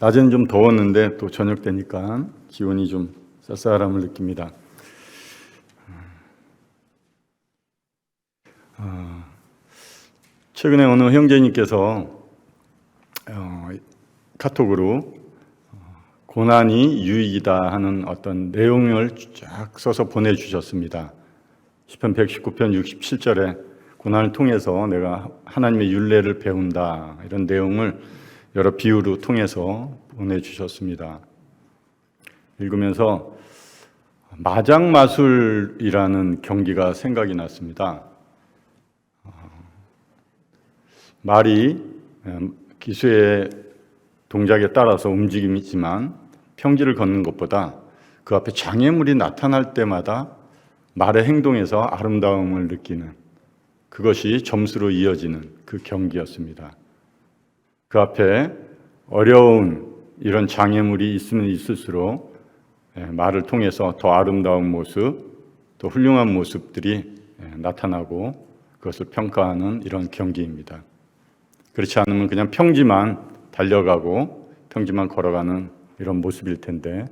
낮에는 좀 더웠는데 또 저녁 되니까 기온이 좀 쌀쌀함을 느낍니다. 최근에 어느 형제님께서 카톡으로 고난이 유익이다 하는 어떤 내용을 쫙 써서 보내주셨습니다. 시편 119편 67절에 고난을 통해서 내가 하나님의 율례를 배운다, 이런 내용을 여러 비유로 통해서 보내주셨습니다. 읽으면서 마장마술이라는 경기가 생각이 났습니다. 말이 기수의 동작에 따라서 움직임이지만 평지를 걷는 것보다 그 앞에 장애물이 나타날 때마다 말의 행동에서 아름다움을 느끼는, 그것이 점수로 이어지는 그 경기였습니다. 그 앞에 어려운 이런 장애물이 있으면 있을수록 말을 통해서 더 아름다운 모습, 더 훌륭한 모습들이 나타나고 그것을 평가하는 이런 경기입니다. 그렇지 않으면 그냥 평지만 달려가고 평지만 걸어가는 이런 모습일 텐데,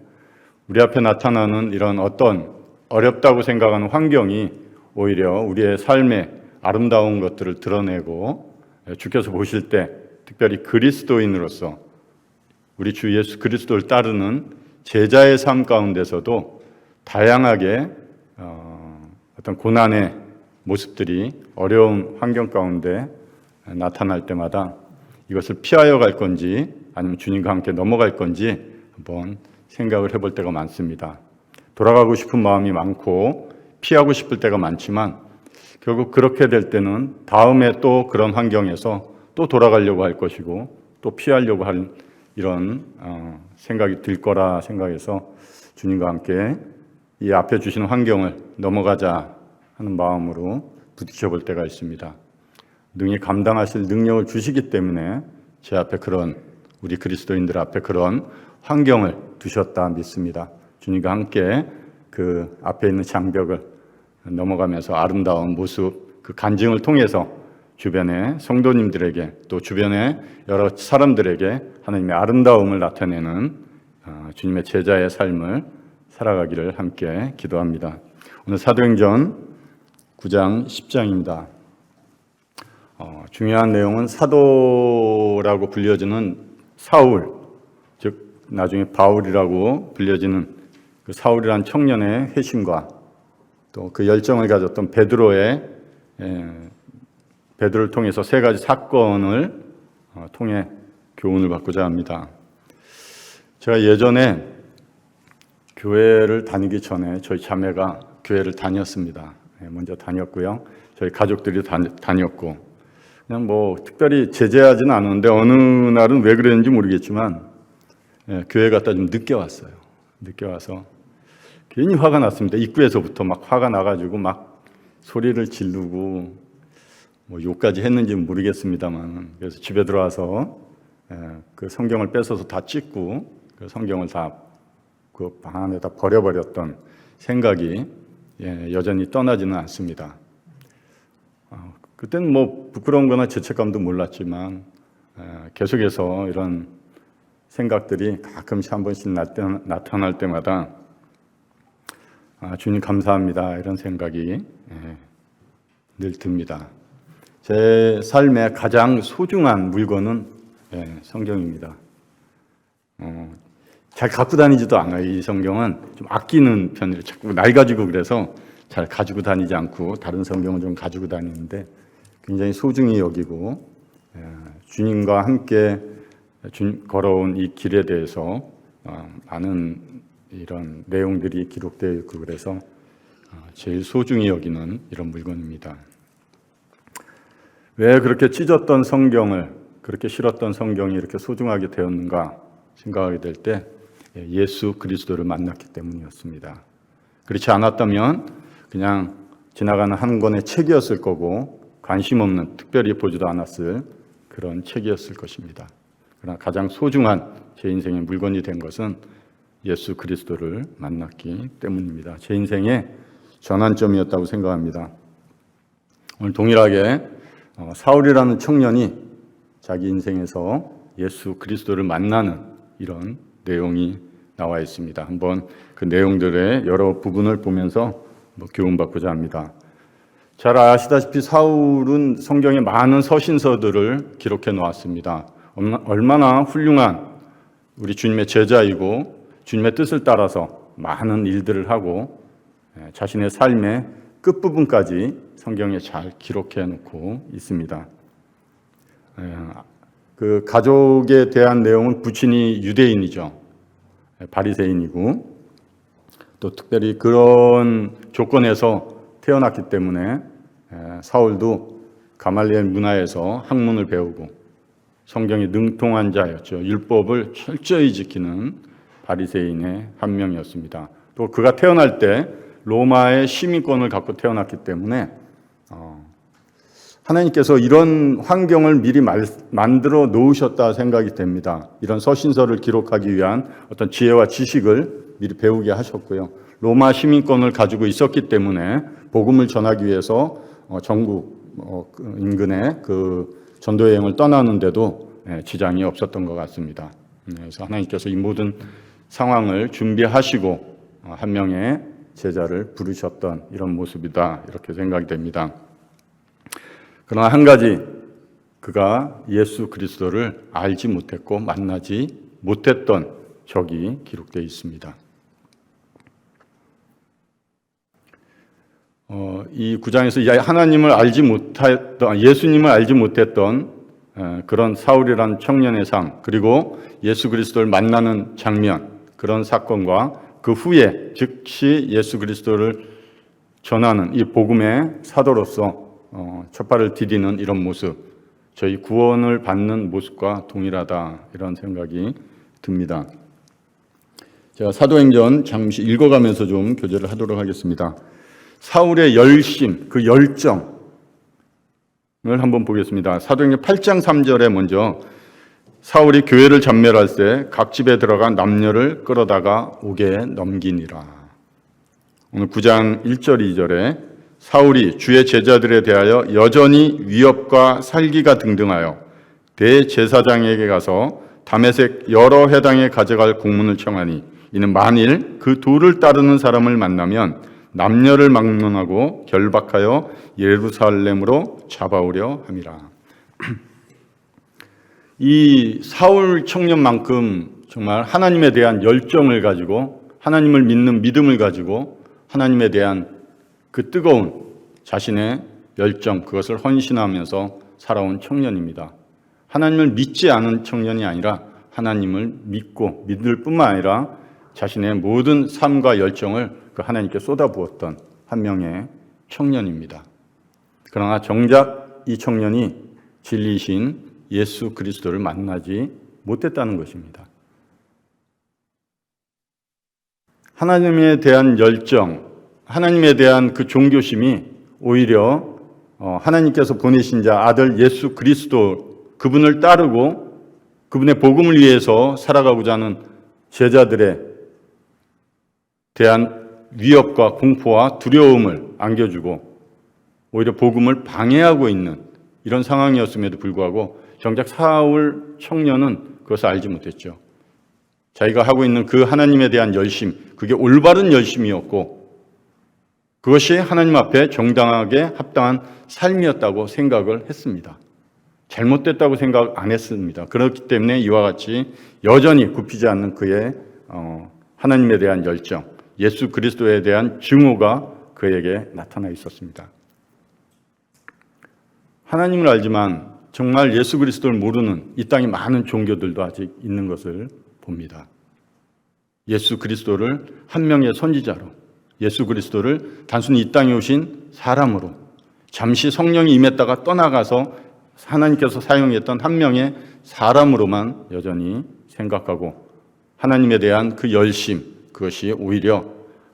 우리 앞에 나타나는 이런 어떤 어렵다고 생각하는 환경이 오히려 우리의 삶의 아름다운 것들을 드러내고, 주께서 보실 때 특별히 그리스도인으로서 우리 주 예수 그리스도를 따르는 제자의 삶 가운데서도 다양하게 어떤 고난의 모습들이 어려운 환경 가운데 나타날 때마다 이것을 피하여 갈 건지 아니면 주님과 함께 넘어갈 건지 한번 생각을 해볼 때가 많습니다. 돌아가고 싶은 마음이 많고 피하고 싶을 때가 많지만 결국 그렇게 될 때는 다음에 또 그런 환경에서 또 돌아가려고 할 것이고 또 피하려고 할 이런 생각이 들 거라 생각해서 주님과 함께 이 앞에 주시는 환경을 넘어가자 하는 마음으로 부딪혀 볼 때가 있습니다. 능히 감당하실 능력을 주시기 때문에 제 앞에 그런, 우리 그리스도인들 앞에 그런 환경을 두셨다 믿습니다. 주님과 함께 그 앞에 있는 장벽을 넘어가면서 아름다운 모습, 그 간증을 통해서 주변의 성도님들에게 또 주변의 여러 사람들에게 하나님의 아름다움을 나타내는 주님의 제자의 삶을 살아가기를 함께 기도합니다. 오늘 사도행전 9장 10장입니다. 중요한 내용은 사도라고 불려지는 사울, 즉 나중에 바울이라고 불려지는 그 사울이라는 청년의 회심과 또 그 열정을 가졌던 베드로를 통해서 세 가지 사건을 통해 교훈을 받고자 합니다. 제가 예전에 교회를 다니기 전에 저희 자매가 교회를 다녔습니다. 먼저 다녔고요. 저희 가족들이 다녔고, 그냥 뭐 특별히 제재하지는 않았는데 어느 날은 왜 그랬는지 모르겠지만 교회 갔다 좀 늦게 왔어요. 늦게 와서 괜히 화가 났습니다. 입구에서부터 막 화가 나가지고 막 소리를 지르고 뭐 욕까지 했는지 모르겠습니다만, 그래서 집에 들어와서 그 성경을 뺏어서 다 찢고 그 성경을 다 그 방 안에다 버려버렸던 생각이 여전히 떠나지는 않습니다. 그때는 뭐 부끄러운 거나 죄책감도 몰랐지만 계속해서 이런 생각들이 가끔씩 한 번씩 나타날 때마다 주님 감사합니다, 이런 생각이 늘 듭니다. 제 삶의 가장 소중한 물건은 성경입니다. 잘 갖고 다니지도 않아요. 이 성경은 좀 아끼는 편이에요. 자꾸 낡아지고 그래서 잘 가지고 다니지 않고 다른 성경을 좀 가지고 다니는데 굉장히 소중히 여기고, 주님과 함께 걸어온 이 길에 대해서 많은 이런 내용들이 기록되어 있고 그래서 제일 소중히 여기는 이런 물건입니다. 왜 그렇게 찢었던 성경을, 그렇게 싫었던 성경이 이렇게 소중하게 되었는가 생각하게 될 때 예수 그리스도를 만났기 때문이었습니다. 그렇지 않았다면 그냥 지나가는 한 권의 책이었을 거고 관심 없는, 특별히 보지도 않았을 그런 책이었을 것입니다. 그러나 가장 소중한 제 인생의 물건이 된 것은 예수 그리스도를 만났기 때문입니다. 제 인생의 전환점이었다고 생각합니다. 오늘 동일하게 사울이라는 청년이 자기 인생에서 예수 그리스도를 만나는 이런 내용이 나와 있습니다. 한번 그 내용들의 여러 부분을 보면서 교훈받고자 합니다. 잘 아시다시피 사울은 성경에 많은 서신서들을 기록해 놓았습니다. 얼마나 훌륭한 우리 주님의 제자이고 주님의 뜻을 따라서 많은 일들을 하고 자신의 삶의 끝부분까지 성경에 잘 기록해 놓고 있습니다. 그 가족에 대한 내용은 부친이 유대인이죠. 바리새인이고 또 특별히 그런 조건에서 태어났기 때문에 사울도 가말리엘 문화에서 학문을 배우고 성경에 능통한 자였죠. 율법을 철저히 지키는 바리새인의 한 명이었습니다. 또 그가 태어날 때 로마의 시민권을 갖고 태어났기 때문에 하나님께서 이런 환경을 미리 만들어 놓으셨다 생각이 됩니다. 이런 서신서를 기록하기 위한 어떤 지혜와 지식을 미리 배우게 하셨고요. 로마 시민권을 가지고 있었기 때문에 복음을 전하기 위해서 전국 인근의 그 전도 여행을 떠나는데도 지장이 없었던 것 같습니다. 그래서 하나님께서 이 모든 상황을 준비하시고 한 명의 제자를 부르셨던 이런 모습이다 이렇게 생각이 됩니다. 그러나 한 가지 그가 예수 그리스도를 알지 못했고 만나지 못했던 적이 기록되어 있습니다. 이 9장에서 하나님을 알지 못했던 예수님을 알지 못했던 그런 사울이라는 청년의 삶 그리고 예수 그리스도를 만나는 장면 그런 사건과 그 후에 즉시 예수 그리스도를 전하는 이 복음의 사도로서 첫 발을 디디는 이런 모습 저희 구원을 받는 모습과 동일하다 이런 생각이 듭니다. 제가 사도행전 잠시 읽어가면서 좀 교제를 하도록 하겠습니다. 사울의 열심, 그 열정을 한번 보겠습니다. 사도행전 8장 3절에 먼저 사울이 교회를 전멸할 때 각 집에 들어가 남녀를 끌어다가 옥에 넘기니라. 오늘 9장 1절 2절에 사울이 주의 제자들에 대하여 여전히 위협과 살기가 등등하여 대제사장에게 가서 다메섹 여러 회당에 가져갈 공문을 청하니 이는 만일 그 도를 따르는 사람을 만나면 남녀를 막론하고 결박하여 예루살렘으로 잡아오려 함이라. 이 사울 청년만큼 정말 하나님에 대한 열정을 가지고 하나님을 믿는 믿음을 가지고 하나님에 대한 그 뜨거운 자신의 열정 그것을 헌신하면서 살아온 청년입니다. 하나님을 믿지 않은 청년이 아니라 하나님을 믿고 믿을 뿐만 아니라 자신의 모든 삶과 열정을 그 하나님께 쏟아부었던 한 명의 청년입니다. 그러나 정작 이 청년이 진리신 예수 그리스도를 만나지 못했다는 것입니다. 하나님에 대한 열정, 하나님에 대한 그 종교심이 오히려 하나님께서 보내신 자 아들 예수 그리스도 그분을 따르고 그분의 복음을 위해서 살아가고자 하는 제자들에 대한 위협과 공포와 두려움을 안겨주고 오히려 복음을 방해하고 있는 이런 상황이었음에도 불구하고 정작 사울 청년은 그것을 알지 못했죠. 자기가 하고 있는 그 하나님에 대한 열심, 그게 올바른 열심이었고 그것이 하나님 앞에 정당하게 합당한 삶이었다고 생각을 했습니다. 잘못됐다고 생각 안 했습니다. 그렇기 때문에 이와 같이 여전히 굽히지 않는 그의 하나님에 대한 열정, 예수 그리스도에 대한 증오가 그에게 나타나 있었습니다. 하나님을 알지만 정말 예수 그리스도를 모르는 이 땅에 많은 종교들도 아직 있는 것을 봅니다. 예수 그리스도를 한 명의 선지자로, 예수 그리스도를 단순히 이 땅에 오신 사람으로, 잠시 성령이 임했다가 떠나가서 하나님께서 사용했던 한 명의 사람으로만 여전히 생각하고 하나님에 대한 그 열심, 그것이 오히려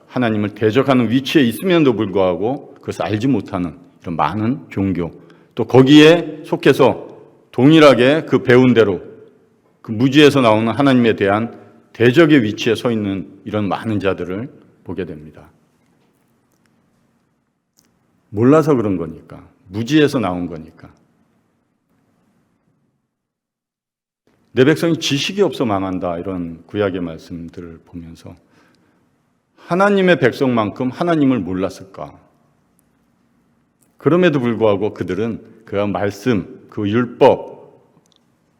하나님을 대적하는 위치에 있음에도 불구하고 그것을 알지 못하는 이런 많은 종교, 또 거기에 속해서 동일하게 그 배운 대로 그 무지에서 나오는 하나님에 대한 대적의 위치에 서 있는 이런 많은 자들을 보게 됩니다. 몰라서 그런 거니까, 무지에서 나온 거니까. 내 백성이 지식이 없어 망한다, 이런 구약의 말씀들을 보면서 하나님의 백성만큼 하나님을 몰랐을까? 그럼에도 불구하고 그들은 그 말씀, 그 율법,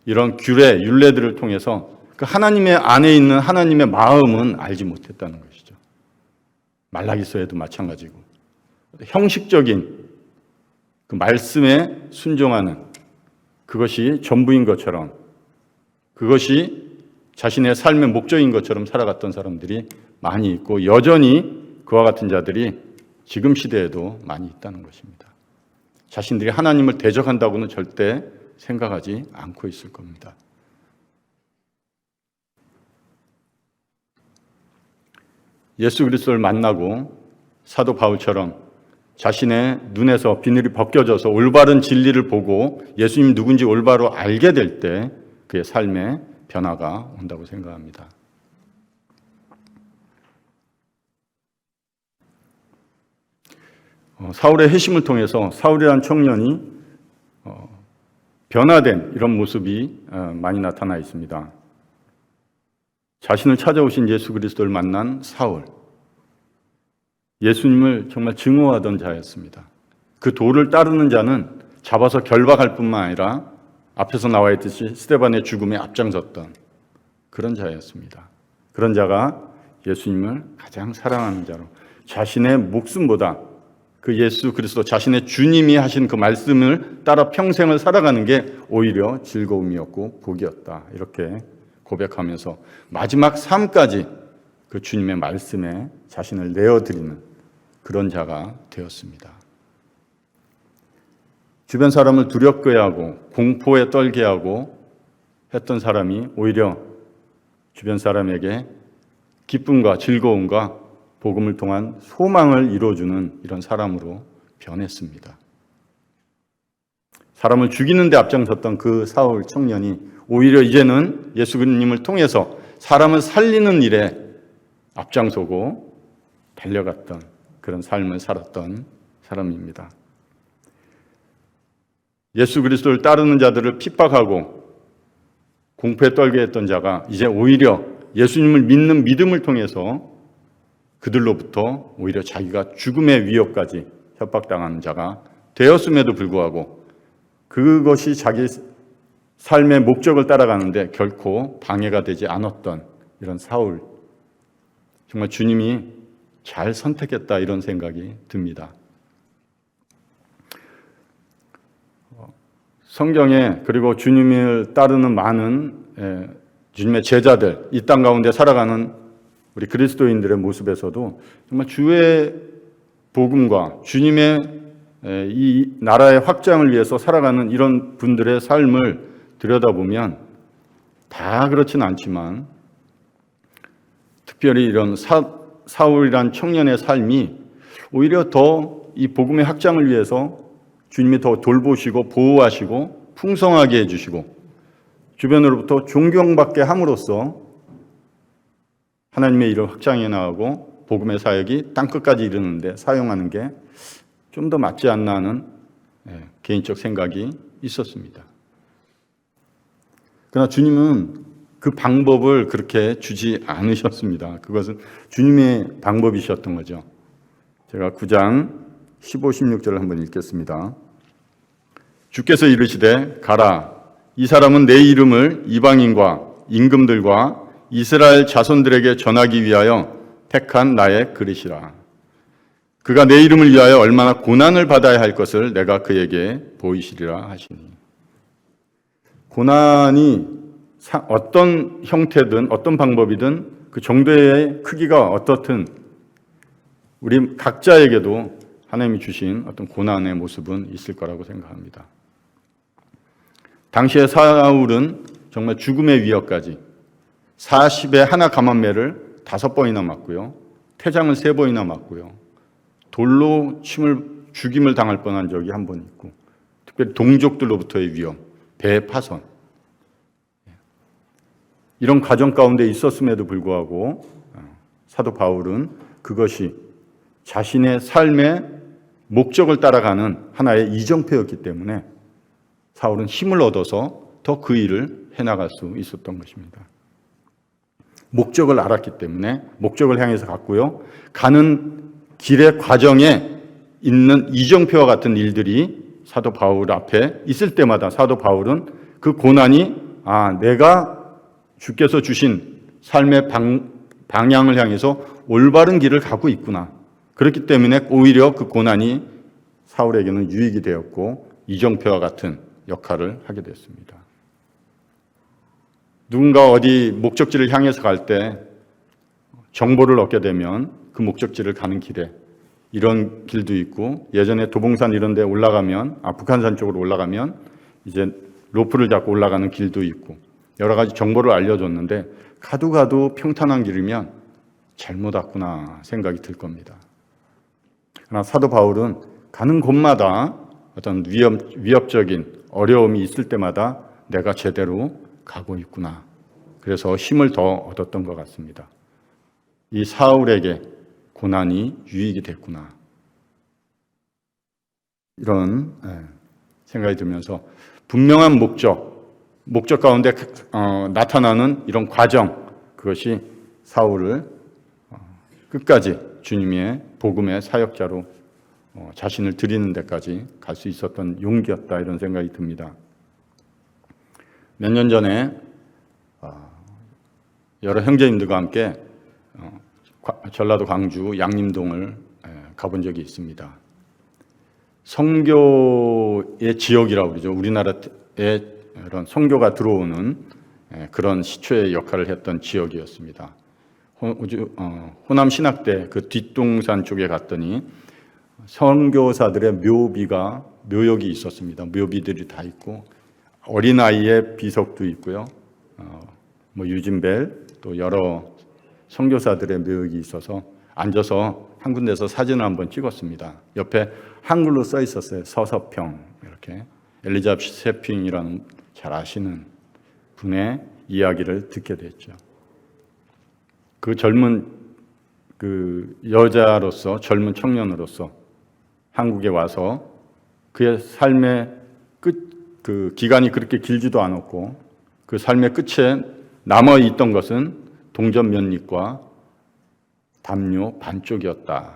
이런 규례, 율례들을 통해서 그 하나님의 안에 있는 하나님의 마음은 알지 못했다는 것이죠. 말라기서에도 마찬가지고, 형식적인 그 말씀에 순종하는 그것이 전부인 것처럼, 그것이 자신의 삶의 목적인 것처럼 살아갔던 사람들이 많이 있고, 여전히 그와 같은 자들이 지금 시대에도 많이 있다는 것입니다. 자신들이 하나님을 대적한다고는 절대 생각하지 않고 있을 겁니다. 예수 그리스도를 만나고 사도 바울처럼 자신의 눈에서 비늘이 벗겨져서 올바른 진리를 보고 예수님이 누군지 올바로 알게 될 때 그의 삶에 변화가 온다고 생각합니다. 사울의 회심을 통해서 사울이라는 청년이 변화된 이런 모습이 많이 나타나 있습니다. 자신을 찾아오신 예수 그리스도를 만난 사울, 예수님을 정말 증오하던 자였습니다. 그 도를 따르는 자는 잡아서 결박할 뿐만 아니라 앞에서 나와 있듯이 스데반의 죽음에 앞장섰던 그런 자였습니다. 그런 자가 예수님을 가장 사랑하는 자로, 자신의 목숨보다 그 예수 그리스도 자신의 주님이 하신 그 말씀을 따라 평생을 살아가는 게 오히려 즐거움이었고 복이었다, 이렇게 고백하면서 마지막 삶까지 그 주님의 말씀에 자신을 내어드리는 그런 자가 되었습니다. 주변 사람을 두렵게 하고 공포에 떨게 하고 했던 사람이 오히려 주변 사람에게 기쁨과 즐거움과 복음을 통한 소망을 이루어주는 이런 사람으로 변했습니다. 사람을 죽이는 데 앞장섰던 그 사울 청년이 오히려 이제는 예수님을 통해서 사람을 살리는 일에 앞장서고 달려갔던 그런 삶을 살았던 사람입니다. 예수 그리스도를 따르는 자들을 핍박하고 공포에 떨게 했던 자가 이제 오히려 예수님을 믿는 믿음을 통해서 그들로부터 오히려 자기가 죽음의 위협까지 협박당하는 자가 되었음에도 불구하고 그것이 자기 삶의 목적을 따라가는데 결코 방해가 되지 않았던 이런 사울, 정말 주님이 잘 선택했다, 이런 생각이 듭니다. 성경에 그리고 주님을 따르는 많은 주님의 제자들, 이 땅 가운데 살아가는 우리 그리스도인들의 모습에서도 정말 주의 복음과 주님의 이 나라의 확장을 위해서 살아가는 이런 분들의 삶을 들여다보면 다 그렇진 않지만 특별히 이런 사울이란 청년의 삶이 오히려 더 이 복음의 확장을 위해서 주님이 더 돌보시고 보호하시고 풍성하게 해주시고 주변으로부터 존경받게 함으로써 하나님의 일을 확장해 나가고 복음의 사역이 땅끝까지 이르는데 사용하는 게 좀 더 맞지 않나 하는 개인적 생각이 있었습니다. 그러나 주님은 그 방법을 그렇게 주지 않으셨습니다. 그것은 주님의 방법이셨던 거죠. 제가 9장 15, 16절을 한번 읽겠습니다. 주께서 이르시되 가라, 이 사람은 내 이름을 이방인과 임금들과 이스라엘 자손들에게 전하기 위하여 택한 나의 그릇이라. 그가 내 이름을 위하여 얼마나 고난을 받아야 할 것을 내가 그에게 보이시리라 하시니. 고난이 어떤 형태든 어떤 방법이든 그 정도의 크기가 어떻든 우리 각자에게도 하나님이 주신 어떤 고난의 모습은 있을 거라고 생각합니다. 당시에 사울은 정말 죽음의 위협까지 40에 하나 감한매를 5번이나 맞고요. 태장을 3번이나 맞고요. 돌로 죽임을 당할 뻔한 적이 한 번 있고, 특별히 동족들로부터의 위험, 배 파손, 이런 과정 가운데 있었음에도 불구하고 사도 바울은 그것이 자신의 삶의 목적을 따라가는 하나의 이정표였기 때문에 사울은 힘을 얻어서 더 그 일을 해나갈 수 있었던 것입니다. 목적을 알았기 때문에 목적을 향해서 갔고요. 가는 길의 과정에 있는 이정표와 같은 일들이 사도 바울 앞에 있을 때마다 사도 바울은 그 고난이 내가 주께서 주신 삶의 방향을 향해서 올바른 길을 가고 있구나. 그렇기 때문에 오히려 그 고난이 사울에게는 유익이 되었고 이정표와 같은 역할을 하게 됐습니다. 누군가 어디 목적지를 향해서 갈 때 정보를 얻게 되면 그 목적지를 가는 길에 이런 길도 있고, 예전에 도봉산 이런 데 올라가면 북한산 쪽으로 올라가면 이제 로프를 잡고 올라가는 길도 있고 여러 가지 정보를 알려줬는데 가도 평탄한 길이면 잘못 왔구나 생각이 들 겁니다. 그러나 사도 바울은 가는 곳마다 어떤 위협적인 어려움이 있을 때마다 내가 제대로 가고 있구나. 그래서 힘을 더 얻었던 것 같습니다. 이 사울에게 고난이 유익이 됐구나. 이런 생각이 들면서 분명한 목적 가운데 나타나는 이런 과정, 그것이 사울을 끝까지 주님의 복음의 사역자로 자신을 드리는 데까지 갈 수 있었던 용기였다, 이런 생각이 듭니다. 몇 년 전에 여러 형제님들과 함께 전라도 광주 양림동을 가본 적이 있습니다. 선교의 지역이라고 그러죠. 우리나라에 이런 선교가 들어오는 그런 시초의 역할을 했던 지역이었습니다. 호남 신학대 그 뒷동산 쪽에 갔더니 선교사들의 묘역이 있었습니다. 묘비들이 다 있고 어린아이의 비석도 있고요. 유진벨 또 여러 선교사들의 묘역이 있어서 앉아서 한 군데서 사진을 한번 찍었습니다. 옆에 한글로 써 있었어요. 서서평, 이렇게. 엘리자베스 세핑이라는 잘 아시는 분의 이야기를 듣게 됐죠. 그 젊은 여자로서, 젊은 청년으로서 한국에 와서 그의 삶의 그 기간이 그렇게 길지도 않았고 그 삶의 끝에 남아 있던 것은 동전 면립과 담요 반쪽이었다.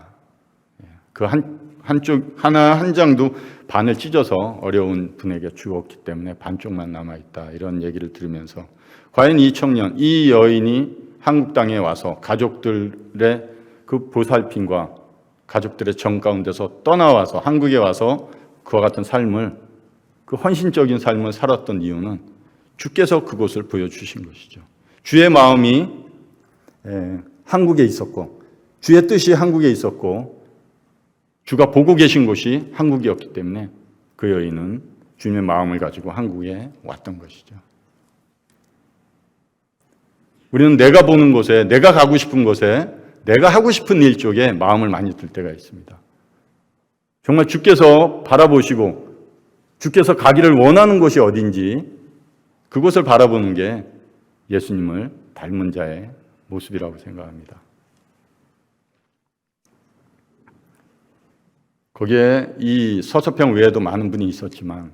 그 한 장도 반을 찢어서 어려운 분에게 주었기 때문에 반쪽만 남아 있다. 이런 얘기를 들으면서 과연 이 청년, 이 여인이 한국 땅에 와서 가족들의 그 보살핌과 가족들의 정 가운데서 떠나와서 한국에 와서 그와 같은 삶을, 그 헌신적인 삶을 살았던 이유는 주께서 그곳을 보여주신 것이죠. 주의 마음이 한국에 있었고 주의 뜻이 한국에 있었고 주가 보고 계신 곳이 한국이었기 때문에 그 여인은 주님의 마음을 가지고 한국에 왔던 것이죠. 우리는 내가 보는 곳에, 내가 가고 싶은 곳에, 내가 하고 싶은 일 쪽에 마음을 많이 둘 때가 있습니다. 정말 주께서 바라보시고 주께서 가기를 원하는 곳이 어딘지 그곳을 바라보는 게 예수님을 닮은 자의 모습이라고 생각합니다. 거기에 이 서서평 외에도 많은 분이 있었지만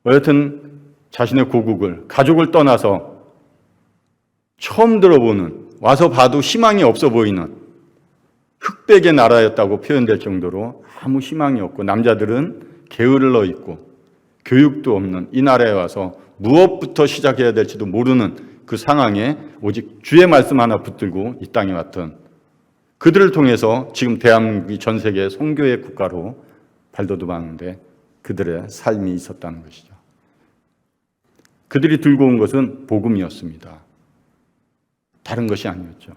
여하튼 자신의 고국을, 가족을 떠나서 처음 들어보는, 와서 봐도 희망이 없어 보이는 흑백의 나라였다고 표현될 정도로 아무 희망이 없고 남자들은 게을러 있고 교육도 없는 이 나라에 와서 무엇부터 시작해야 될지도 모르는 그 상황에 오직 주의 말씀 하나 붙들고 이 땅에 왔던 그들을 통해서 지금 대한민국이 전 세계 선교의 국가로 발돋움하는데 그들의 삶이 있었다는 것이죠. 그들이 들고 온 것은 복음이었습니다. 다른 것이 아니었죠.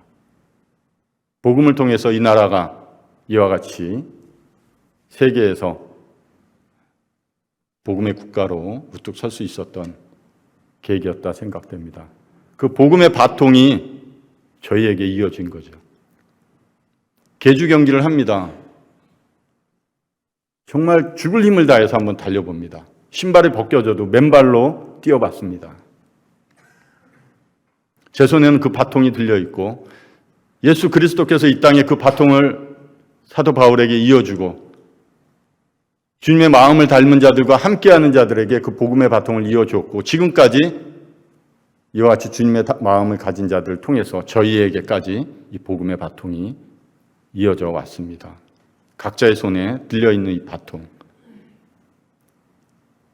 복음을 통해서 이 나라가 이와 같이 세계에서 복음의 국가로 우뚝 설 수 있었던 계기였다 생각됩니다. 그 복음의 바통이 저희에게 이어진 거죠. 계주 경기를 합니다. 정말 죽을 힘을 다해서 한번 달려봅니다. 신발이 벗겨져도 맨발로 뛰어봤습니다. 제 손에는 그 바통이 들려있고 예수 그리스도께서 이 땅에 그 바통을 사도 바울에게 이어주고 주님의 마음을 닮은 자들과 함께하는 자들에게 그 복음의 바통을 이어주었고 지금까지 이와 같이 주님의 마음을 가진 자들을 통해서 저희에게까지 이 복음의 바통이 이어져 왔습니다. 각자의 손에 들려있는 이 바통.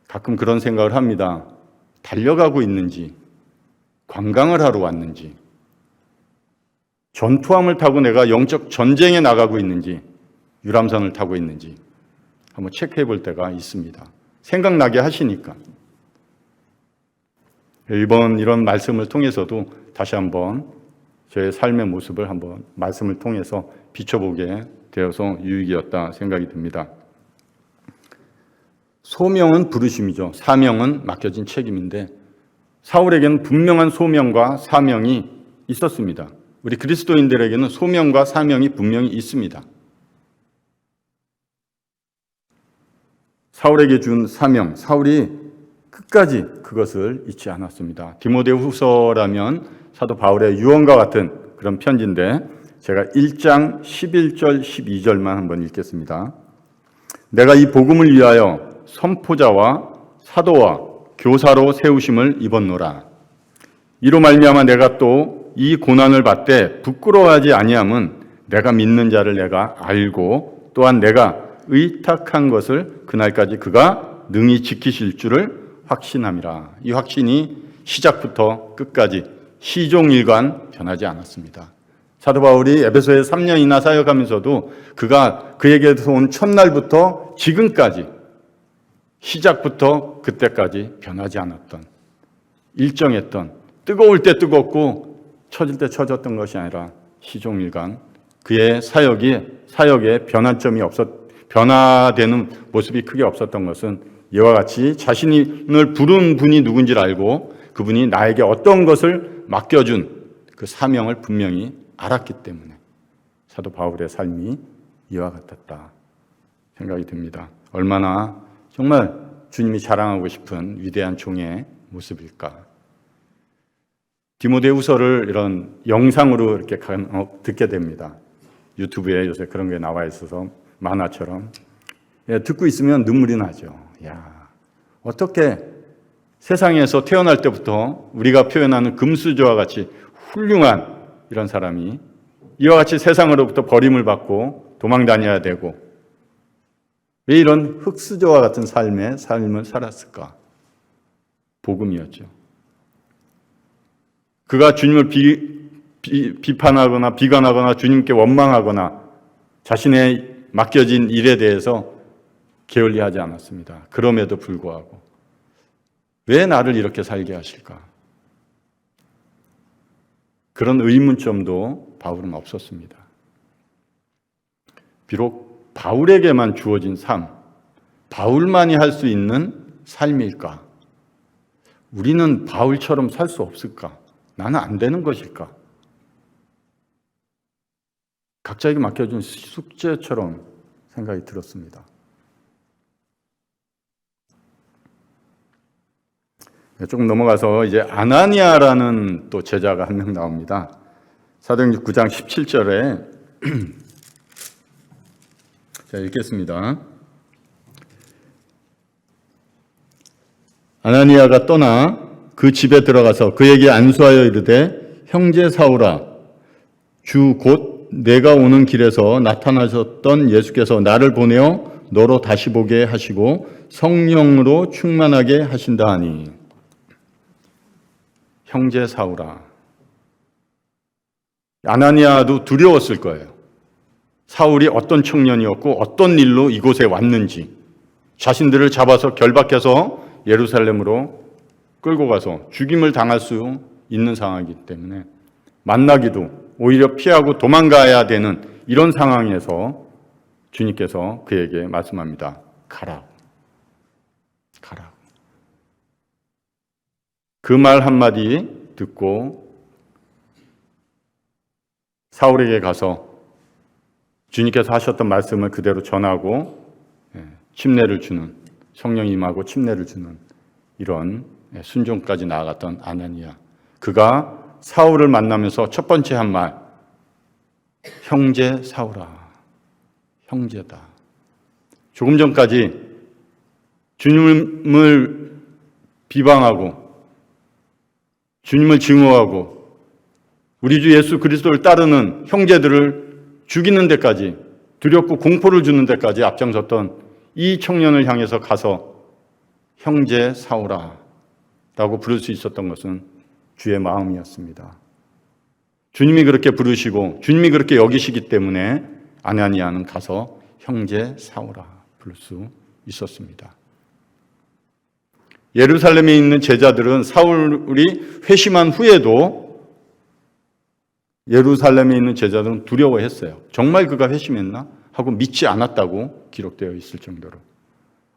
가끔 그런 생각을 합니다. 달려가고 있는지, 관광을 하러 왔는지, 전투함을 타고 내가 영적 전쟁에 나가고 있는지, 유람선을 타고 있는지 한번 체크해 볼 때가 있습니다. 생각나게 하시니까. 이번 이런 말씀을 통해서도 다시 한번 제 삶의 모습을 한번 말씀을 통해서 비춰보게 되어서 유익이었다 생각이 듭니다. 소명은 부르심이죠. 사명은 맡겨진 책임인데 사울에게는 분명한 소명과 사명이 있었습니다. 우리 그리스도인들에게는 소명과 사명이 분명히 있습니다. 사울에게 준 사명, 사울이 끝까지 그것을 잊지 않았습니다. 디모데후서라면 사도 바울의 유언과 같은 그런 편지인데 제가 1장 11절 12절만 한번 읽겠습니다. 내가 이 복음을 위하여 선포자와 사도와 교사로 세우심을 입었노라. 이로 말미암아 내가 또 이 고난을 받되 부끄러워하지 아니함은 내가 믿는 자를 내가 알고 또한 내가 의탁한 것을 그날까지 그가 능히 지키실 줄을 확신함이라. 이 확신이 시작부터 끝까지 시종일관 변하지 않았습니다. 사도 바울이 에베소에 3년이나 사역하면서도 그가 그에게서 온 첫날부터 지금까지 시작부터 그때까지 변하지 않았던 일정했던 뜨거울 때 뜨겁고 처질 때 처졌던 것이 아니라 시종일관 그의 사역에 변화되는 모습이 크게 없었던 것은 이와 같이 자신을 부른 분이 누군지를 알고 그분이 나에게 어떤 것을 맡겨준 그 사명을 분명히 알았기 때문에 사도 바울의 삶이 이와 같았다 생각이 듭니다. 얼마나 정말 주님이 자랑하고 싶은 위대한 종의 모습일까. 디모데후서를 이런 영상으로 이렇게 듣게 됩니다. 유튜브에 요새 그런 게 나와 있어서 만화처럼 듣고 있으면 눈물이 나죠. 야, 어떻게 세상에서 태어날 때부터 우리가 표현하는 금수저와 같이 훌륭한 이런 사람이 이와 같이 세상으로부터 버림을 받고 도망 다녀야 되고 왜 이런 흙수저와 같은 삶을 살았을까? 복음이었죠. 그가 주님을 비판하거나 비관하거나 주님께 원망하거나 자신의 맡겨진 일에 대해서 게을리하지 않았습니다. 그럼에도 불구하고 왜 나를 이렇게 살게 하실까? 그런 의문점도 바울은 없었습니다. 비록 바울에게만 주어진 삶, 바울만이 할 수 있는 삶일까? 우리는 바울처럼 살 수 없을까? 나는 안 되는 것일까? 각자에게 맡겨준 숙제처럼 생각이 들었습니다. 조금 넘어가서 이제 아나니아라는 또 제자가 한 명 나옵니다. 사도행전 9장 17절에 자, 읽겠습니다. 아나니아가 떠나 그 집에 들어가서 그에게 안수하여 이르되 형제 사울아 주 곧 내가 오는 길에서 나타나셨던 예수께서 나를 보내어 너로 다시 보게 하시고 성령으로 충만하게 하신다 하니 형제 사울아. 아나니아도 두려웠을 거예요. 사울이 어떤 청년이었고 어떤 일로 이곳에 왔는지 자신들을 잡아서 결박해서 예루살렘으로 끌고 가서 죽임을 당할 수 있는 상황이기 때문에 만나기도 오히려 피하고 도망가야 되는 이런 상황에서 주님께서 그에게 말씀합니다. 가라. 가라. 그 말 한마디 듣고 사울에게 가서 주님께서 하셨던 말씀을 그대로 전하고 침례를 주는 성령이 임하고 침례를 주는 이런 순종까지 나아갔던 아나니아. 그가 사울을 만나면서 첫 번째 한 말, 형제 사울아, 형제다. 조금 전까지 주님을 비방하고 주님을 증오하고 우리 주 예수 그리스도를 따르는 형제들을 죽이는 데까지, 두렵고 공포를 주는 데까지 앞장섰던 이 청년을 향해서 가서 형제 사울아 라고 부를 수 있었던 것은 주의 마음이었습니다. 주님이 그렇게 부르시고 주님이 그렇게 여기시기 때문에 아나니아는 가서 형제 사울아 부를 수 있었습니다. 예루살렘에 있는 제자들은 사울이 회심한 후에도 예루살렘에 있는 제자들은 두려워했어요. 정말 그가 회심했나? 하고 믿지 않았다고 기록되어 있을 정도로.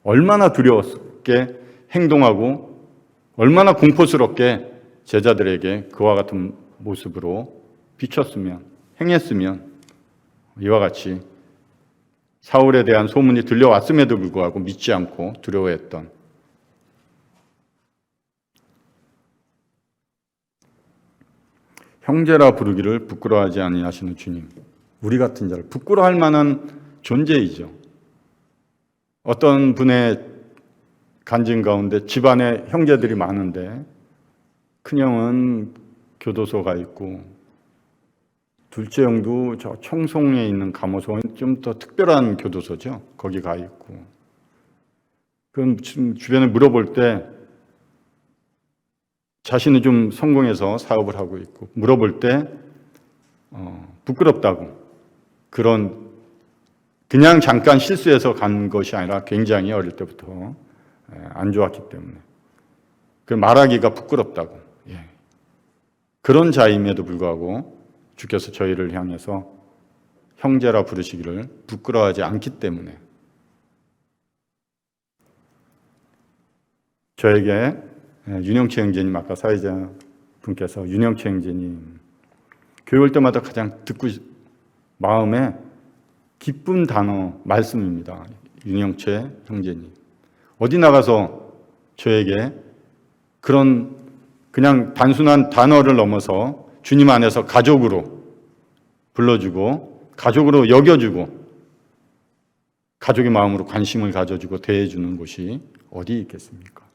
얼마나 두려웠게 행동하고 얼마나 공포스럽게 제자들에게 그와 같은 모습으로 비쳤으면, 행했으면 이와 같이 사울에 대한 소문이 들려왔음에도 불구하고 믿지 않고 두려워했던 형제라 부르기를 부끄러워하지 아니하시는 주님, 우리 같은 자를 부끄러워할 만한 존재이죠. 어떤 분의 간증 가운데 집안에 형제들이 많은데 큰형은 교도소 가 있고 둘째 형도 저 청송에 있는 감호소, 좀 더 특별한 교도소죠. 거기 가 있고. 그럼 주변에 물어볼 때 자신은 좀 성공해서 사업을 하고 있고 물어볼 때 부끄럽다고, 그런 그냥 잠깐 실수해서 간 것이 아니라 굉장히 어릴 때부터 안 좋았기 때문에 그 말하기가 부끄럽다고. 그런 자임에도 불구하고 주께서 저희를 향해서 형제라 부르시기를 부끄러워하지 않기 때문에 저에게 윤영채 형제님, 아까 사회자 분께서 윤영채 형제님 교회 올 때마다 가장 듣고 마음에 기쁜 단어 말씀입니다. 윤영채 형제님 어디 나가서 저에게 그런 그냥 단순한 단어를 넘어서 주님 안에서 가족으로 불러주고 가족으로 여겨주고 가족의 마음으로 관심을 가져주고 대해주는 곳이 어디 있겠습니까?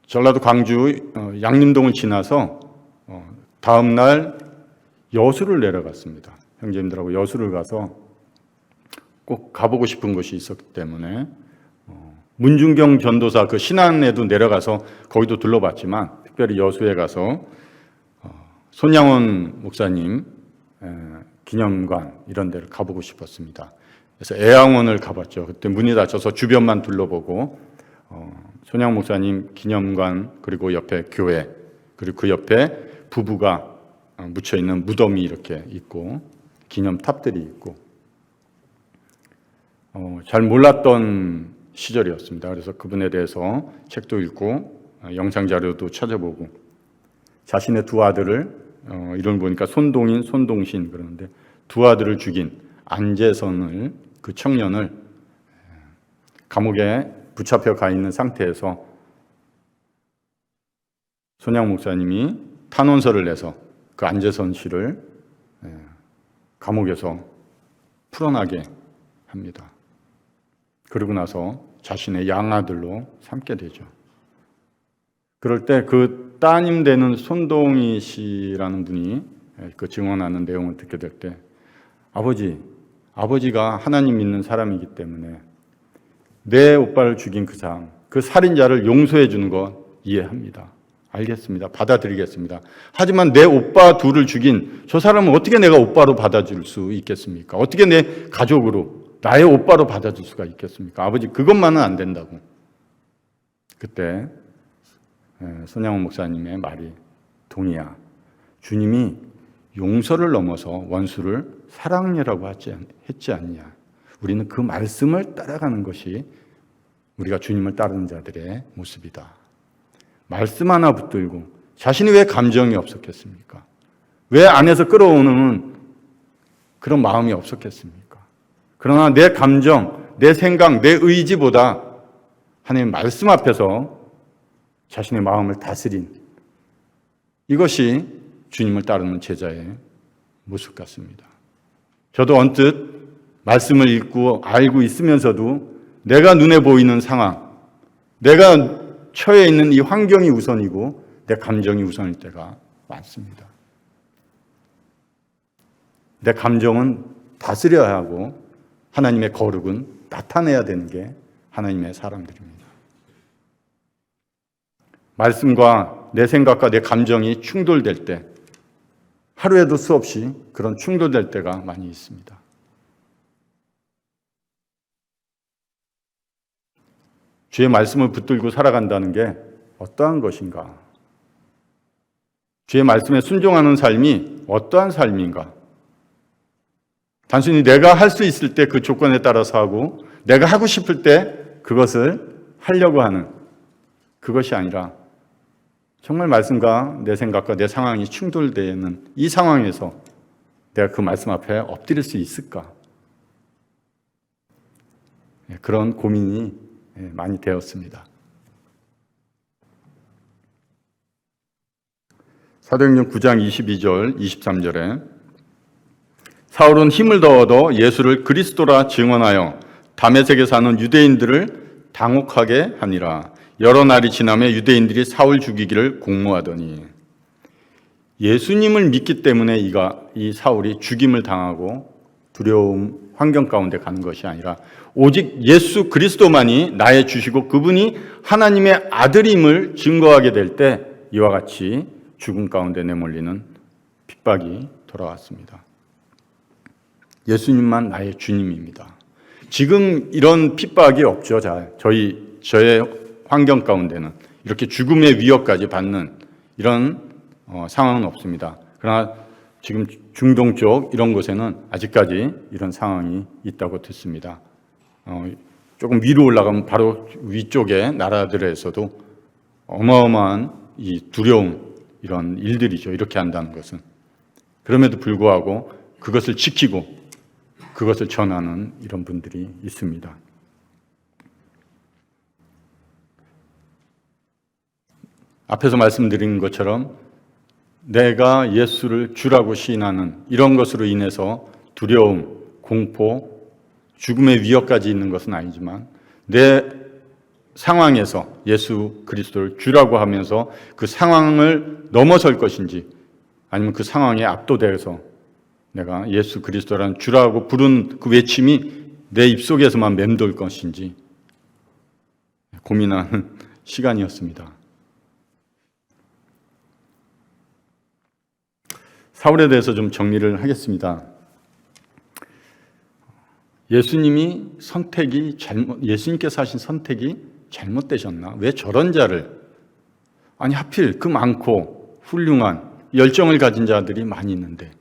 전라도 광주 양림동을 지나서 다음 날 여수를 내려갔습니다. 형제님들하고 여수를 가서 꼭 가보고 싶은 곳이 있었기 때문에 문중경 전도사 그 신안에도 내려가서 거기도 둘러봤지만 특별히 여수에 가서 손양원 목사님 기념관 이런 데를 가보고 싶었습니다. 그래서 애양원을 가봤죠. 그때 문이 닫혀서 주변만 둘러보고 손양 목사님 기념관, 그리고 옆에 교회, 그리고 그 옆에 부부가 묻혀있는 무덤이 이렇게 있고 기념탑들이 있고 잘 몰랐던 시절이었습니다. 그래서 그분에 대해서 책도 읽고 영상 자료도 찾아보고 자신의 두 아들을 이름을 보니까 손동인, 손동신 그러는데 두 아들을 죽인 안재선을, 그 청년을 감옥에 붙잡혀 가 있는 상태에서 손양 목사님이 탄원서를 내서 그 안재선 씨를 감옥에서 풀어나게 합니다. 그러고 나서 자신의 양아들로 삼게 되죠. 그럴 때 그 따님 되는 손동희 씨라는 분이 그 증언하는 내용을 듣게 될 때 아버지가 하나님 믿는 사람이기 때문에 내 오빠를 죽인 그 살인자를 용서해 주는 거 이해합니다. 알겠습니다. 받아들이겠습니다. 하지만 내 오빠 둘을 죽인 저 사람은 어떻게 내가 오빠로 받아줄 수 있겠습니까? 어떻게 내 가족으로 나의 오빠로 받아줄 수가 있겠습니까? 아버지 그것만은 안 된다고. 그때 손양원 목사님의 말이 동희야, 주님이 용서를 넘어서 원수를 사랑이라고 했지 않냐. 우리는 그 말씀을 따라가는 것이 우리가 주님을 따르는 자들의 모습이다. 말씀 하나 붙들고 자신이 왜 감정이 없었겠습니까? 왜 안에서 끌어오는 그런 마음이 없었겠습니까? 그러나 내 감정, 내 생각, 내 의지보다 하나님의 말씀 앞에서 자신의 마음을 다스린 이것이 주님을 따르는 제자의 모습 같습니다. 저도 언뜻 말씀을 읽고 알고 있으면서도 내가 눈에 보이는 상황, 내가 처해 있는 이 환경이 우선이고 내 감정이 우선일 때가 많습니다. 내 감정은 다스려야 하고 하나님의 거룩은 나타내야 되는 게 하나님의 사람들입니다. 말씀과 내 생각과 내 감정이 충돌될 때 하루에도 수없이 그런 충돌될 때가 많이 있습니다. 주의 말씀을 붙들고 살아간다는 게 어떠한 것인가? 주의 말씀에 순종하는 삶이 어떠한 삶인가? 단순히 내가 할 수 있을 때 그 조건에 따라서 하고 내가 하고 싶을 때 그것을 하려고 하는 그것이 아니라 정말 말씀과 내 생각과 내 상황이 충돌되는 이 상황에서 내가 그 말씀 앞에 엎드릴 수 있을까? 그런 고민이 많이 되었습니다. 사도행전 9장 22절, 23절에 사울은 힘을 더 얻어 예수를 그리스도라 증언하여 다메섹에 사는 유대인들을 당혹하게 하니라. 여러 날이 지나며 유대인들이 사울 죽이기를 공모하더니 예수님을 믿기 때문에 이 사울이 죽임을 당하고 두려움 환경 가운데 가는 것이 아니라 오직 예수 그리스도만이 나의 주시고 그분이 하나님의 아들임을 증거하게 될 때 이와 같이 죽음 가운데 내몰리는 핍박이 돌아왔습니다. 예수님만 나의 주님입니다. 지금 이런 핍박이 없죠. 저의 환경 가운데는 이렇게 죽음의 위협까지 받는 이런 상황은 없습니다. 그러나 지금 중동 쪽 이런 곳에는 아직까지 이런 상황이 있다고 듣습니다. 조금 위로 올라가면 바로 위쪽의 나라들에서도 어마어마한 이 두려움 이런 일들이죠. 이렇게 한다는 것은. 그럼에도 불구하고 그것을 지키고 그것을 전하는 이런 분들이 있습니다. 앞에서 말씀드린 것처럼 내가 예수를 주라고 시인하는 이런 것으로 인해서 두려움, 공포, 죽음의 위협까지 있는 것은 아니지만 내 상황에서 예수 그리스도를 주라고 하면서 그 상황을 넘어설 것인지 아니면 그 상황에 압도돼서 내가 예수 그리스도라는 주라고 부른 그 외침이 내 입속에서만 맴돌 것인지 고민하는 시간이었습니다. 사울에 대해서 좀 정리를 하겠습니다. 예수님께서 하신 선택이 잘못되셨나? 왜 저런 자를, 아니 하필 그 많고 훌륭한 열정을 가진 자들이 많이 있는데,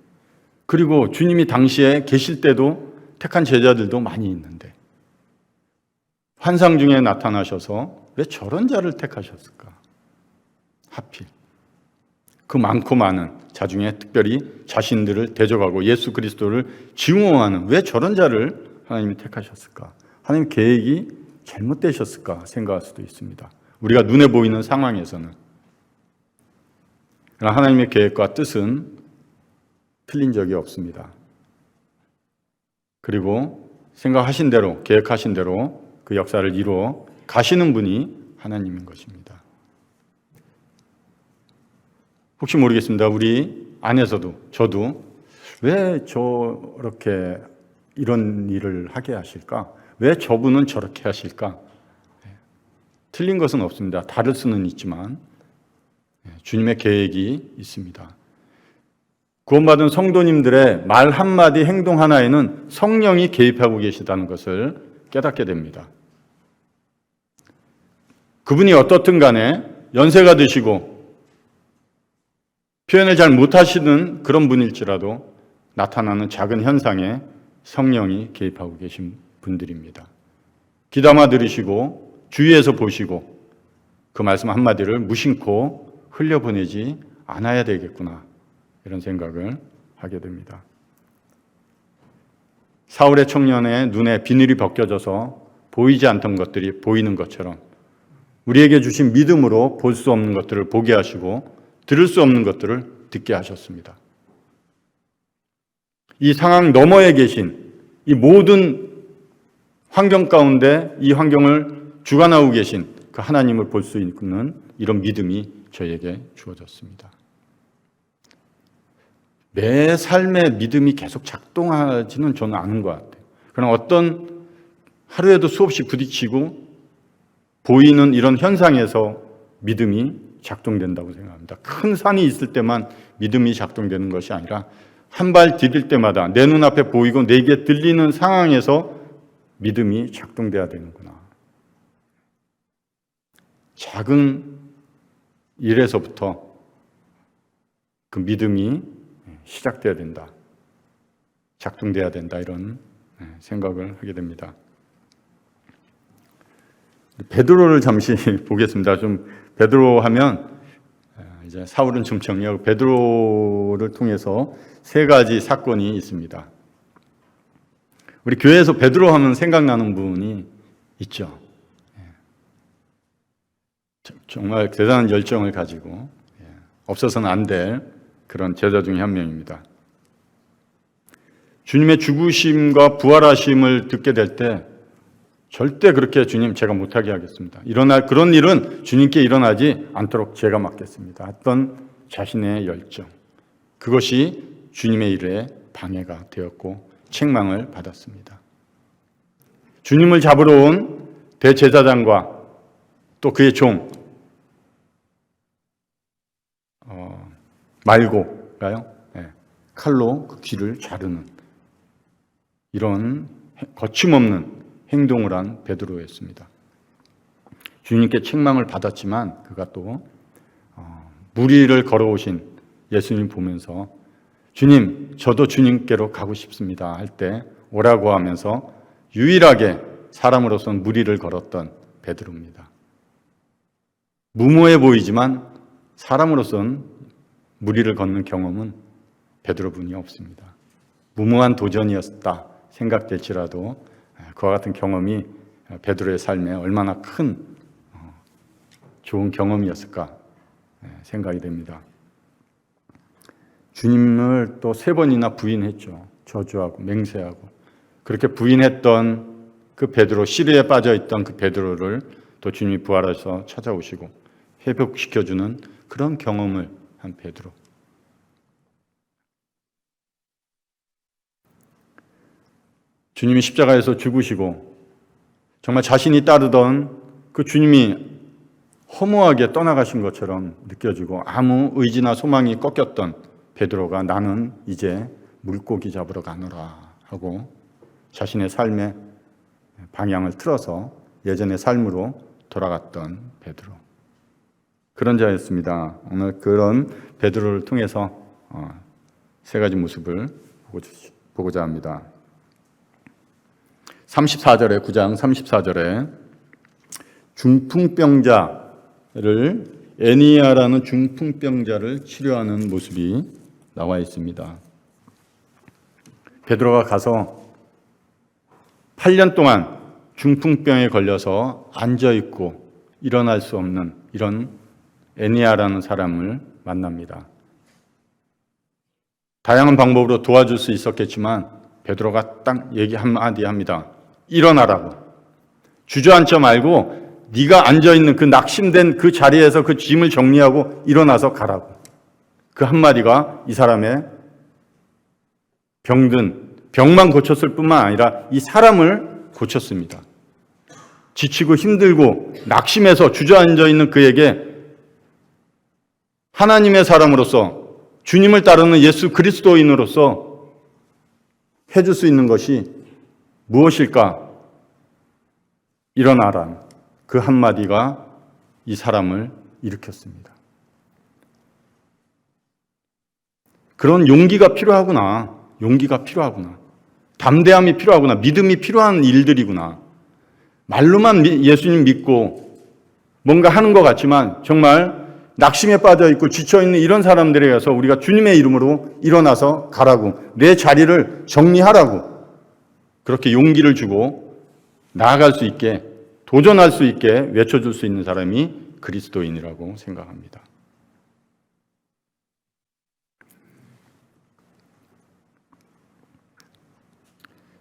그리고 주님이 당시에 계실 때도 택한 제자들도 많이 있는데 환상 중에 나타나셔서 왜 저런 자를 택하셨을까? 하필 그 많고 많은 자 중에 특별히 자신들을 대적하고 예수 그리스도를 증오하는 왜 저런 자를 하나님이 택하셨을까? 하나님 계획이 잘못되셨을까 생각할 수도 있습니다. 우리가 눈에 보이는 상황에서는. 그러나 하나님의 계획과 뜻은 틀린 적이 없습니다. 그리고 생각하신 대로, 계획하신 대로 그 역사를 이루어 가시는 분이 하나님인 것입니다. 혹시 모르겠습니다. 우리 안에서도, 저도 왜 저렇게 이런 일을 하게 하실까? 왜 저분은 저렇게 하실까? 틀린 것은 없습니다. 다를 수는 있지만 주님의 계획이 있습니다. 구원받은 성도님들의 말 한마디 행동 하나에는 성령이 개입하고 계시다는 것을 깨닫게 됩니다. 그분이 어떻든 간에 연세가 드시고 표현을 잘 못하시는 그런 분일지라도 나타나는 작은 현상에 성령이 개입하고 계신 분들입니다. 귀담아 들으시고 주위에서 보시고 그 말씀 한마디를 무심코 흘려보내지 않아야 되겠구나, 이런 생각을 하게 됩니다. 사울의 청년의 눈에 비늘이 벗겨져서 보이지 않던 것들이 보이는 것처럼 우리에게 주신 믿음으로 볼 수 없는 것들을 보게 하시고 들을 수 없는 것들을 듣게 하셨습니다. 이 상황 너머에 계신 이 모든 환경 가운데 이 환경을 주관하고 계신 그 하나님을 볼 수 있는 이런 믿음이 저에게 주어졌습니다. 내 삶의 믿음이 계속 작동하지는 저는 않은 것 같아요. 그러나 어떤 하루에도 수없이 부딪히고 보이는 이런 현상에서 믿음이 작동된다고 생각합니다. 큰 산이 있을 때만 믿음이 작동되는 것이 아니라 한 발 디딜 때마다 내 눈앞에 보이고 내게 들리는 상황에서 믿음이 작동돼야 되는구나. 작은 일에서부터 그 믿음이 시작돼야 된다. 작동돼야 된다. 이런 생각을 하게 됩니다. 베드로를 잠시 보겠습니다. 좀 베드로 하면 이제 사울은 좀 정리하고 베드로를 통해서 세 가지 사건이 있습니다. 우리 교회에서 베드로 하면 생각나는 분이 있죠. 정말 대단한 열정을 가지고 없어서는 안 될 그런 제자 중에 한 명입니다. 주님의 죽으심과 부활하심을 듣게 될 때 절대 그렇게 주님 제가 못하게 하겠습니다. 그런 일은 주님께 일어나지 않도록 제가 맡겠습니다. 했던 자신의 열정. 그것이 주님의 일에 방해가 되었고 책망을 받았습니다. 주님을 잡으러 온 대제사장과 또 그의 종 말고가요. 칼로 그 귀를 자르는 이런 거침없는 행동을 한 베드로였습니다. 주님께 책망을 받았지만 그가 또 무리를 걸어오신 예수님 보면서 주님, 저도 주님께로 가고 싶습니다 할 때 오라고 하면서 유일하게 사람으로서는 무리를 걸었던 베드로입니다. 무모해 보이지만 사람으로서는 무리를 걷는 경험은 베드로분이 없습니다. 무모한 도전이었다 생각될지라도 그와 같은 경험이 베드로의 삶에 얼마나 큰 좋은 경험이었을까 생각이 됩니다. 주님을 또 3번이나 부인했죠. 저주하고 맹세하고. 그렇게 부인했던 그 베드로, 시리에 빠져있던 그 베드로를 또 주님이 부활해서 찾아오시고 회복시켜주는 그런 경험을 한 베드로. 주님이 십자가에서 죽으시고 정말 자신이 따르던 그 주님이 허무하게 떠나가신 것처럼 느껴지고 아무 의지나 소망이 꺾였던 베드로가 나는 이제 물고기 잡으러 가노라 하고 자신의 삶의 방향을 틀어서 예전의 삶으로 돌아갔던 베드로. 그런 자였습니다. 오늘 그런 베드로를 통해서 3가지 모습을 보고자 합니다. 34절에 9장 34절에 중풍병자를 애니아라는 중풍병자를 치료하는 모습이 나와 있습니다. 베드로가 가서 8년 동안 중풍병에 걸려서 앉아있고 일어날 수 없는 이런 애니아라는 사람을 만납니다. 다양한 방법으로 도와줄 수 있었겠지만 베드로가 딱 얘기 한마디 합니다. 일어나라고. 주저앉지 말고 네가 앉아있는 그 낙심된 그 자리에서 그 짐을 정리하고 일어나서 가라고. 그 한마디가 이 사람의 병만 고쳤을 뿐만 아니라 이 사람을 고쳤습니다. 지치고 힘들고 낙심해서 주저앉아 있는 그에게 하나님의 사람으로서 주님을 따르는 예수 그리스도인으로서 해줄 수 있는 것이 무엇일까? 일어나라. 그 한마디가 이 사람을 일으켰습니다. 그런 용기가 필요하구나. 용기가 필요하구나. 담대함이 필요하구나. 믿음이 필요한 일들이구나. 말로만 예수님 믿고 뭔가 하는 것 같지만 정말 낙심에 빠져있고 지쳐있는 이런 사람들에 의해서 우리가 주님의 이름으로 일어나서 가라고, 내 자리를 정리하라고 그렇게 용기를 주고 나아갈 수 있게, 도전할 수 있게 외쳐줄 수 있는 사람이 그리스도인이라고 생각합니다.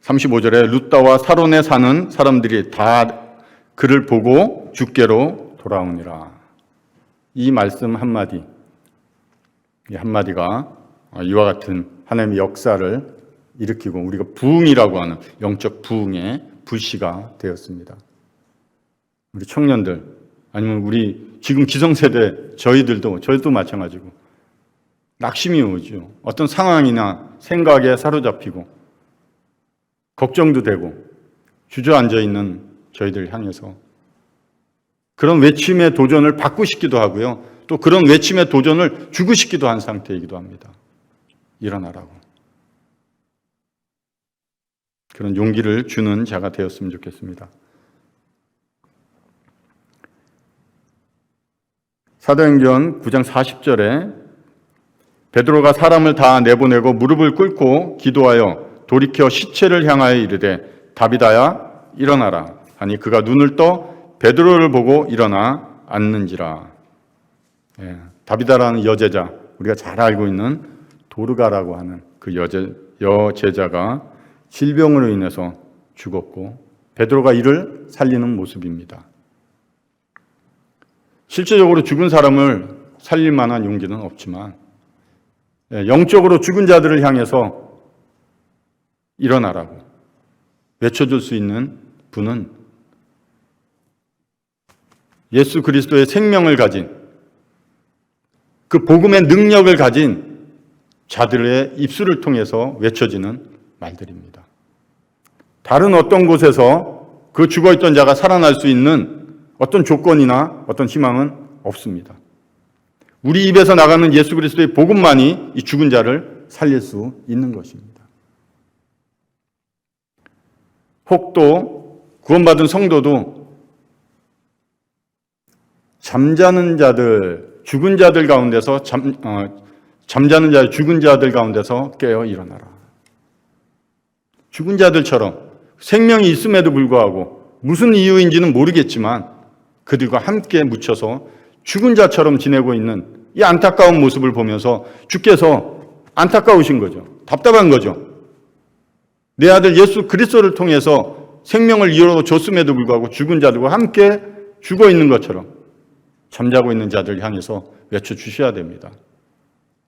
35절에 룻다와 사론에 사는 사람들이 다 그를 보고 주께로 돌아오니라. 이 말씀 한마디, 이 한마디가 이와 같은 하나님의 역사를 일으키고 우리가 부흥이라고 하는 영적 부흥의 불씨가 되었습니다. 우리 청년들, 아니면 우리 지금 기성세대 저희도 마찬가지고 낙심이 오죠. 어떤 상황이나 생각에 사로잡히고 걱정도 되고 주저앉아 있는 저희들 향해서 그런 외침의 도전을 받고 싶기도 하고요. 또 그런 외침의 도전을 주고 싶기도 한 상태이기도 합니다. 일어나라고. 그런 용기를 주는 자가 되었으면 좋겠습니다. 사도행전 9장 40절에 베드로가 사람을 다 내보내고 무릎을 꿇고 기도하여 돌이켜 시체를 향하여 이르되 다비다야 일어나라 하니 그가 눈을 떠 베드로를 보고 일어나 앉는지라. 다비다라는 여제자, 우리가 잘 알고 있는 도르가라고 하는 그 여제자가 질병으로 인해서 죽었고 베드로가 이를 살리는 모습입니다. 실제적으로 죽은 사람을 살릴 만한 용기는 없지만 영적으로 죽은 자들을 향해서 일어나라고 외쳐줄 수 있는 분은 예수 그리스도의 생명을 가진 그 복음의 능력을 가진 자들의 입술을 통해서 외쳐지는 말들입니다. 다른 어떤 곳에서 그 죽어있던 자가 살아날 수 있는 어떤 조건이나 어떤 희망은 없습니다. 우리 입에서 나가는 예수 그리스도의 복음만이 이 죽은 자를 살릴 수 있는 것입니다. 혹도 구원받은 성도도 잠자는 자들, 죽은 자들 가운데서 잠자는 자, 죽은 자들 가운데서 깨어 일어나라. 죽은 자들처럼 생명이 있음에도 불구하고 무슨 이유인지는 모르겠지만 그들과 함께 묻혀서 죽은 자처럼 지내고 있는 이 안타까운 모습을 보면서 주께서 안타까우신 거죠. 답답한 거죠. 내 아들 예수 그리스도를 통해서 생명을 이뤄줬음에도 불구하고 죽은 자들과 함께 죽어 있는 것처럼 잠자고 있는 자들 향해서 외쳐주셔야 됩니다.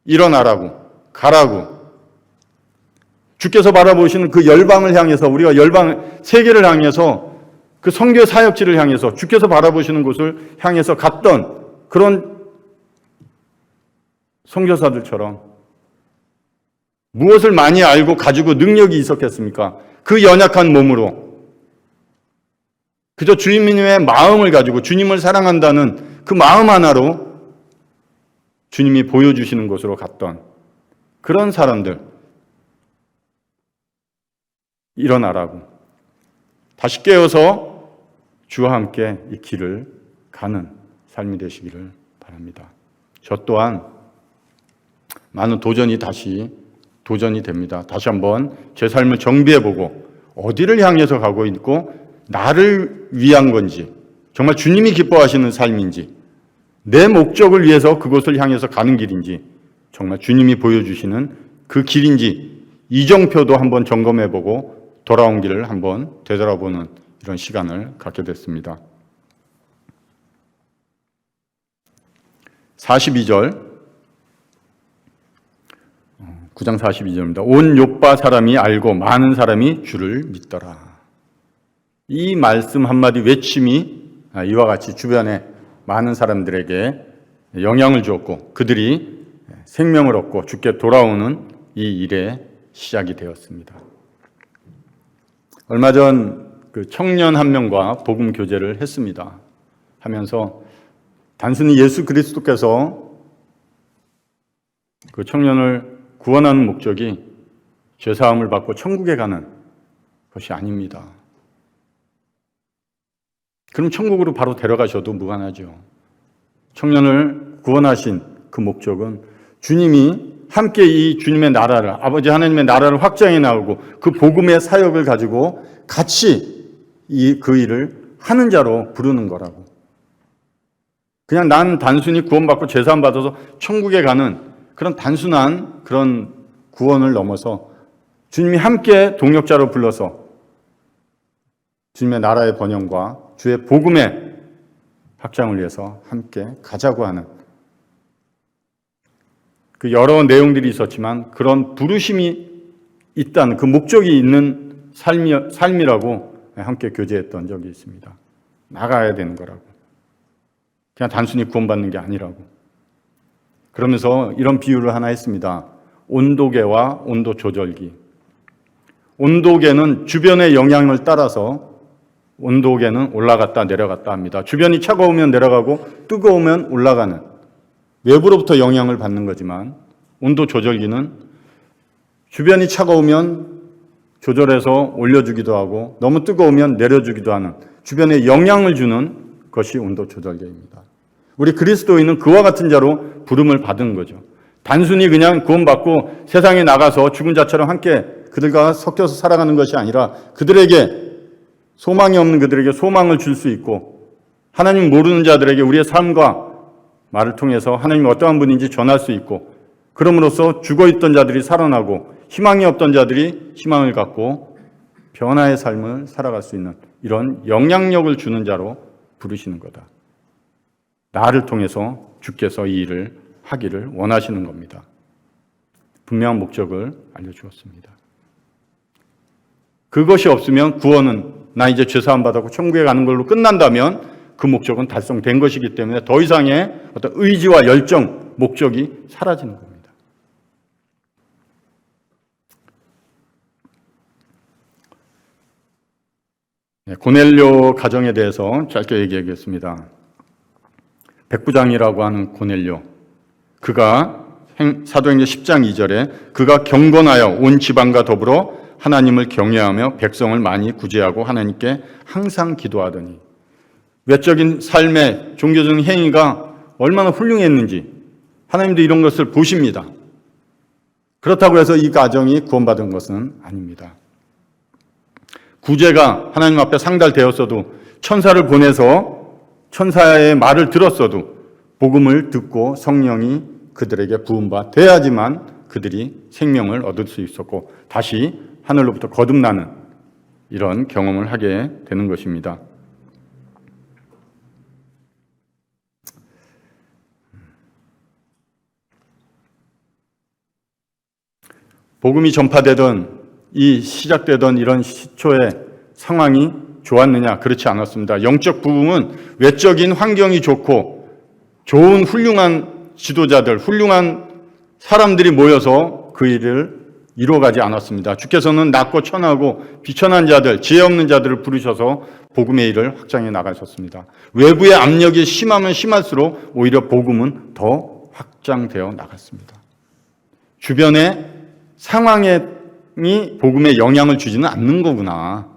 일어나라고, 가라고. 주께서 바라보시는 그 열방을 향해서 우리가 세계를 향해서 그 선교 사역지를 향해서 주께서 바라보시는 곳을 향해서 갔던 그런 선교사들처럼 무엇을 많이 알고 가지고 능력이 있었겠습니까? 그 연약한 몸으로 그저 주님의 마음을 가지고 주님을 사랑한다는 그 마음 하나로 주님이 보여주시는 곳으로 갔던 그런 사람들 일어나라고 다시 깨어서 주와 함께 이 길을 가는 삶이 되시기를 바랍니다. 저 또한 많은 도전이 됩니다. 다시 한번 제 삶을 정비해보고 어디를 향해서 가고 있고 나를 위한 건지 정말 주님이 기뻐하시는 삶인지 내 목적을 위해서 그곳을 향해서 가는 길인지 정말 주님이 보여주시는 그 길인지 이정표도 한번 점검해보고 돌아온 길을 한번 되돌아보는 이런 시간을 갖게 됐습니다. 42절 9장 42절입니다. 온 욥바 사람이 알고 많은 사람이 주를 믿더라. 이 말씀 한마디 외침이 이와 같이 주변에 많은 사람들에게 영향을 주었고 그들이 생명을 얻고 주께 돌아오는 이 일의 시작이 되었습니다. 얼마 전 그 청년 한 명과 복음 교제를 했습니다. 하면서 단순히 예수 그리스도께서 그 청년을 구원하는 목적이 죄사함을 받고 천국에 가는 것이 아닙니다. 그럼 천국으로 바로 데려가셔도 무관하죠. 청년을 구원하신 그 목적은 주님이 함께 이 주님의 나라를, 아버지 하나님의 나라를 확장해 나가고 그 복음의 사역을 가지고 같이 그 일을 하는 자로 부르는 거라고. 그냥 난 단순히 구원받고 죄사함 받아서 천국에 가는 그런 단순한 그런 구원을 넘어서 주님이 함께 동역자로 불러서 주님의 나라의 번영과 주의 복음의 확장을 위해서 함께 가자고 하는 그 여러 내용들이 있었지만 그런 부르심이 있다는 그 목적이 있는 삶이라고 함께 교제했던 적이 있습니다. 나가야 되는 거라고. 그냥 단순히 구원받는 게 아니라고. 그러면서 이런 비유를 하나 했습니다. 온도계와 온도 조절기. 온도계는 주변의 영향을 따라서 온도계는 올라갔다 내려갔다 합니다. 주변이 차가우면 내려가고 뜨거우면 올라가는 외부로부터 영향을 받는 거지만 온도 조절기는 주변이 차가우면 조절해서 올려주기도 하고 너무 뜨거우면 내려주기도 하는 주변에 영향을 주는 것이 온도 조절계입니다. 우리 그리스도인은 그와 같은 자로 부름을 받은 거죠. 단순히 그냥 구원받고 세상에 나가서 죽은 자처럼 함께 그들과 섞여서 살아가는 것이 아니라 그들에게 소망이 없는 그들에게 소망을 줄 수 있고 하나님 모르는 자들에게 우리의 삶과 말을 통해서 하나님이 어떠한 분인지 전할 수 있고 그럼으로써 죽어있던 자들이 살아나고 희망이 없던 자들이 희망을 갖고 변화의 삶을 살아갈 수 있는 이런 영향력을 주는 자로 부르시는 거다. 나를 통해서 주께서 이 일을 하기를 원하시는 겁니다. 분명한 목적을 알려주었습니다. 그것이 없으면 구원은 나 이제 죄사함 받았고 천국에 가는 걸로 끝난다면 그 목적은 달성된 것이기 때문에 더 이상의 어떤 의지와 열정, 목적이 사라지는 겁니다. 고넬료 가정에 대해서 짧게 얘기하겠습니다. 백부장이라고 하는 고넬료, 그가 사도행전 10장 2절에 그가 경건하여 온 지방과 더불어 하나님을 경외하며 백성을 많이 구제하고 하나님께 항상 기도하더니 외적인 삶의 종교적인 행위가 얼마나 훌륭했는지 하나님도 이런 것을 보십니다. 그렇다고 해서 이 가정이 구원받은 것은 아닙니다. 구제가 하나님 앞에 상달되었어도 천사를 보내서 천사의 말을 들었어도 복음을 듣고 성령이 그들에게 부음바 돼야지만 그들이 생명을 얻을 수 있었고 다시 하늘로부터 거듭나는 이런 경험을 하게 되는 것입니다. 복음이 전파되던 시작되던 이런 시초의 상황이 좋았느냐? 그렇지 않았습니다. 영적 부흥은 외적인 환경이 좋고 좋은 훌륭한 지도자들, 훌륭한 사람들이 모여서 그 일을 이루어가지 않았습니다. 주께서는 낮고 천하고 비천한 자들, 지혜 없는 자들을 부르셔서 복음의 일을 확장해 나가셨습니다. 외부의 압력이 심하면 심할수록 오히려 복음은 더 확장되어 나갔습니다. 주변의 상황이 복음에 영향을 주지는 않는 거구나.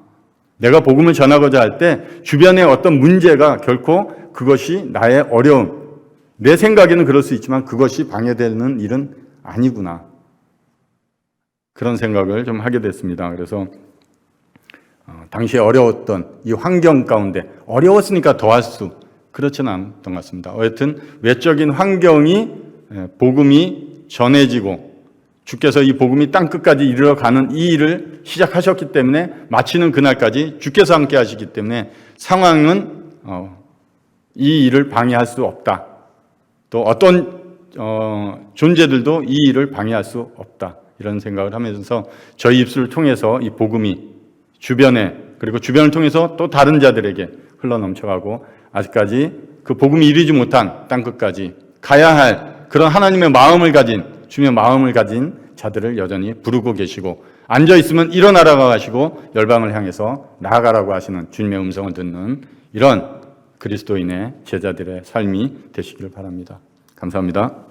내가 복음을 전하고자 할 때 주변의 어떤 문제가 결코 그것이 나의 어려움, 내 생각에는 그럴 수 있지만 그것이 방해되는 일은 아니구나. 그런 생각을 좀 하게 됐습니다. 그래서 당시에 어려웠던 이 환경 가운데 어려웠으니까 더 할 수 그렇지는 않았던 것 같습니다. 어쨌든 외적인 환경이 복음이 전해지고 주께서 이 복음이 땅끝까지 이르러가는 이 일을 시작하셨기 때문에 마치는 그날까지 주께서 함께 하시기 때문에 상황은 이 일을 방해할 수 없다. 또 어떤 존재들도 이 일을 방해할 수 없다. 이런 생각을 하면서 저희 입술을 통해서 이 복음이 주변에 그리고 주변을 통해서 또 다른 자들에게 흘러넘쳐가고 아직까지 그 복음이 이르지 못한 땅끝까지 가야 할 그런 하나님의 마음을 가진 주님의 마음을 가진 자들을 여전히 부르고 계시고 앉아있으면 일어나라고 하시고 열방을 향해서 나아가라고 하시는 주님의 음성을 듣는 이런 그리스도인의 제자들의 삶이 되시기를 바랍니다. 감사합니다.